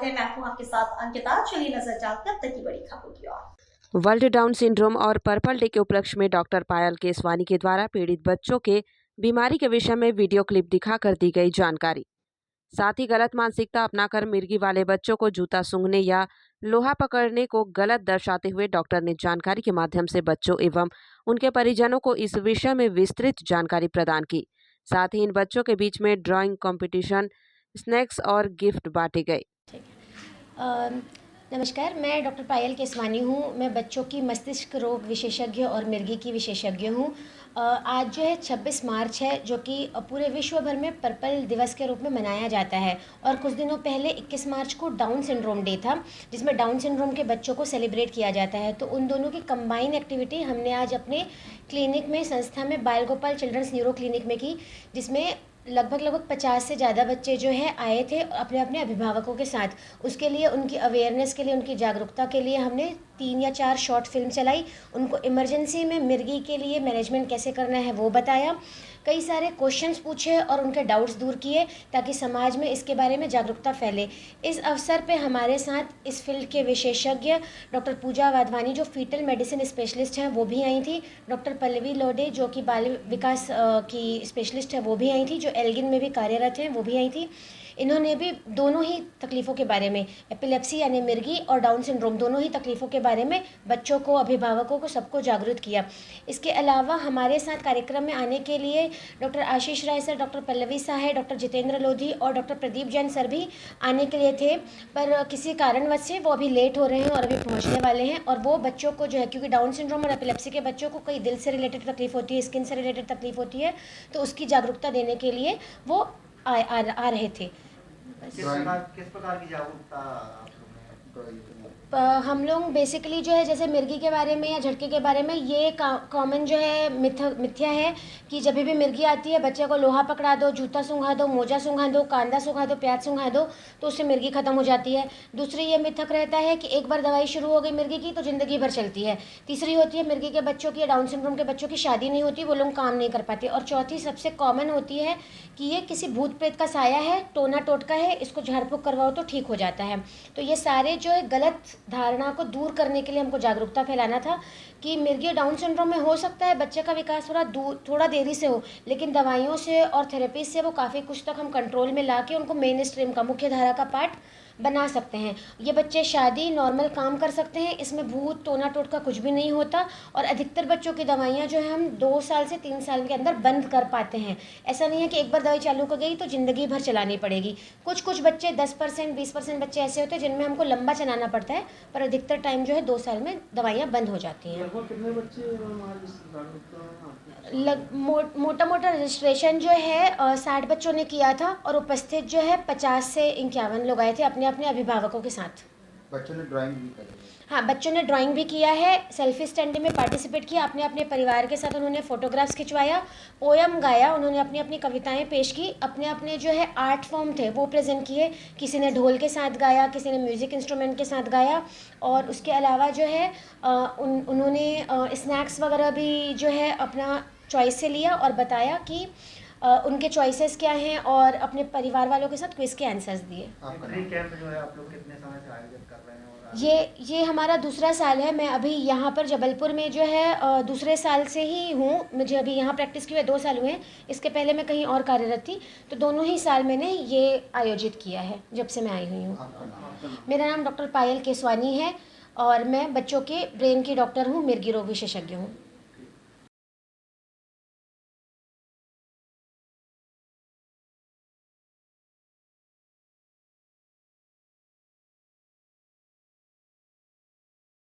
स्वागत है। मैं हूं आपके साथ अंकिता। चलिए नजर डालते हैं अब तक की बड़ी खबरों की ओर। वर्ल्ड डाउन सिंड्रोम और पर्पल डे के उपलक्ष्य में डॉक्टर पायल केसवानी के द्वारा पीड़ित बच्चों के बीमारी के विषय में वीडियो क्लिप दिखाकर दी गई जानकारी। साथ ही गलत मानसिकता अपनाकर मिर्गी वाले बच्चों को जूता सूंघने या लोहा पकड़ने को गलत दर्शाते हुए डॉक्टर ने जानकारी के माध्यम से बच्चों एवं उनके परिजनों को इस विषय में विस्तृत जानकारी प्रदान की। साथ ही इन बच्चों के बीच में ड्राइंग कंपटीशन, स्नैक्स और गिफ्ट बांटे गए। नमस्कार, मैं डॉक्टर पायल केसवानी हूँ। मैं बच्चों की मस्तिष्क रोग विशेषज्ञ और मिर्गी की विशेषज्ञ हूँ। आज जो है 26 मार्च है, जो कि पूरे विश्व भर में पर्पल दिवस के रूप में मनाया जाता है। और कुछ दिनों पहले 21 मार्च को डाउन सिंड्रोम डे था, जिसमें डाउन सिंड्रोम के बच्चों को सेलिब्रेट किया जाता है। तो उन दोनों की कंबाइन एक्टिविटी हमने आज अपने क्लिनिक में, संस्था में, बाल गोपाल चिल्ड्रंस न्यूरो क्लिनिक में की, जिसमें लगभग 50 से ज़्यादा बच्चे जो है आए थे अपने अपने अभिभावकों के साथ। उसके लिए, उनकी अवेयरनेस के लिए, उनकी जागरूकता के लिए हमने 3 या 4 शॉर्ट फिल्म चलाई। उनको इमरजेंसी में मिर्गी के लिए मैनेजमेंट कैसे करना है वो बताया। कई सारे क्वेश्चंस पूछे और उनके डाउट्स दूर किए, ताकि समाज में इसके बारे में जागरूकता फैले। इस अवसर पे हमारे साथ इस फील्ड के विशेषज्ञ डॉक्टर पूजा वाधवानी, जो फीटल मेडिसिन स्पेशलिस्ट हैं, वो भी आई थी। डॉक्टर पल्लवी लोडे, जो कि बाल विकास की स्पेशलिस्ट है, वो भी आई थी। जो एल्गिन में भी कार्यरत हैं, वो भी आई थी। इन्होंने भी दोनों ही तकलीफ़ों के बारे में, एपिलेप्सी यानी मिर्गी और डाउन सिंड्रोम, दोनों ही तकलीफ़ों के बारे में बच्चों को, अभिभावकों को, सबको जागरूक किया। इसके अलावा हमारे साथ कार्यक्रम में आने के लिए doctor Ashish Rai sir, doctor Pallavi Sahe, doctor Jitendra Lodhi और डॉक्टर प्रदीप जैन सर भी आने के लिए थे, पर किसी कारणवश से वो अभी लेट हो रहे हैं और अभी पहुँचने वाले हैं। और वो बच्चों को जो है, क्योंकि डाउन सिंड्रोम और एपिलेप्सी के बच्चों को कई दिल से रिलेटेड तकलीफ होती है, स्किन से रिलेटेड तकलीफ होती है, तो उसकी जागरूकता देने के लिए वो आ रहे थे। किस प्रकार की जागरूकता हम लोग बेसिकली जो है, जैसे मिर्गी के बारे में या झटके के बारे में, ये कॉमन जो है मिथ्या है कि जब भी मिर्गी आती है बच्चे को लोहा पकड़ा दो, जूता सूंघा दो, मोजा सूंघा दो, कांदा सूंघा दो, प्याज सूंघा दो, तो उससे मिर्गी खत्म हो जाती है। दूसरी ये मिथक रहता है कि एक बार दवाई शुरू हो गई मिर्गी की तो ज़िंदगी भर चलती है। तीसरी होती है मिर्गी के बच्चों की, डाउन सिंड्रोम के बच्चों की शादी नहीं होती, वो लोग काम नहीं कर पाते। और चौथी सबसे कॉमन होती है कि ये किसी भूत प्रेत का साया है, टोना टोटका है, इसको झाड़ फूँक करवाओ तो ठीक हो जाता है। तो ये सारे जो है गलत धारणा को दूर करने के लिए हमको जागरूकता फैलाना था कि मिर्गी डाउन सिंड्रोम में हो सकता है बच्चे का विकास थोड़ा देरी से हो, लेकिन दवाइयों से और थेरेपी से वो काफ़ी कुछ तक हम कंट्रोल में ला के उनको मेन स्ट्रीम का, मुख्य धारा का पार्ट बना सकते हैं। ये बच्चे शादी, नॉर्मल काम कर सकते हैं, इसमें भूत टोना टोटका कुछ भी नहीं होता। और अधिकतर बच्चों की दवाइयाँ जो है हम 2 साल से 3 साल के अंदर बंद कर पाते हैं। ऐसा नहीं है कि एक बार दवाई चालू कर गई तो ज़िंदगी भर चलानी पड़ेगी। कुछ बच्चे 10% 20% बच्चे ऐसे होते हैं जिनमें हमको लंबा चलाना पड़ता है, पर अधिकतर टाइम जो है 2 साल में दवाइयाँ बंद हो जाती हैं। मोटा रजिस्ट्रेशन जो है 60 बच्चों ने किया था और उपस्थित जो है 50 से 51 लोग आए थे अपने अपने अभिभावकों के साथ। बच्चों ने ड्राइंग भी करी? हाँ, बच्चों ने ड्राइंग भी किया है, सेल्फी स्टैंड में पार्टिसिपेट किया, अपने अपने परिवार के साथ उन्होंने फ़ोटोग्राफ्स खिंचवाया, पोयम गाया, उन्होंने अपनी अपनी कविताएं पेश की, अपने अपने जो है आर्ट फॉर्म थे वो प्रेजेंट किए। किसी ने ढोल के साथ गाया, किसी ने म्यूज़िक इंस्ट्रूमेंट के साथ गाया। और उसके अलावा जो है उन्होंने स्नैक्स वगैरह भी जो है अपना चॉइस से लिया और बताया कि उनके चॉइसेस क्या हैं, और अपने परिवार वालों के साथ क्विज़ के आंसर्स दिए। कैंप जो है आप लोग कितने समय से आयोजित कर रहे हैं? ये हमारा दूसरा साल है। मैं अभी यहाँ पर जबलपुर में जो है दूसरे साल से ही हूँ। मुझे अभी यहाँ प्रैक्टिस किए हुए 2 साल हुए हैं। इसके पहले मैं कहीं और कार्यरत थी, तो दोनों ही साल मैंने ये आयोजित किया है जब से मैं आई हुई हूँ। मेरा नाम डॉक्टर पायल केसवानी है और मैं बच्चों के ब्रेन की डॉक्टर हूँ, मिर्गी रोग विशेषज्ञ हूँ।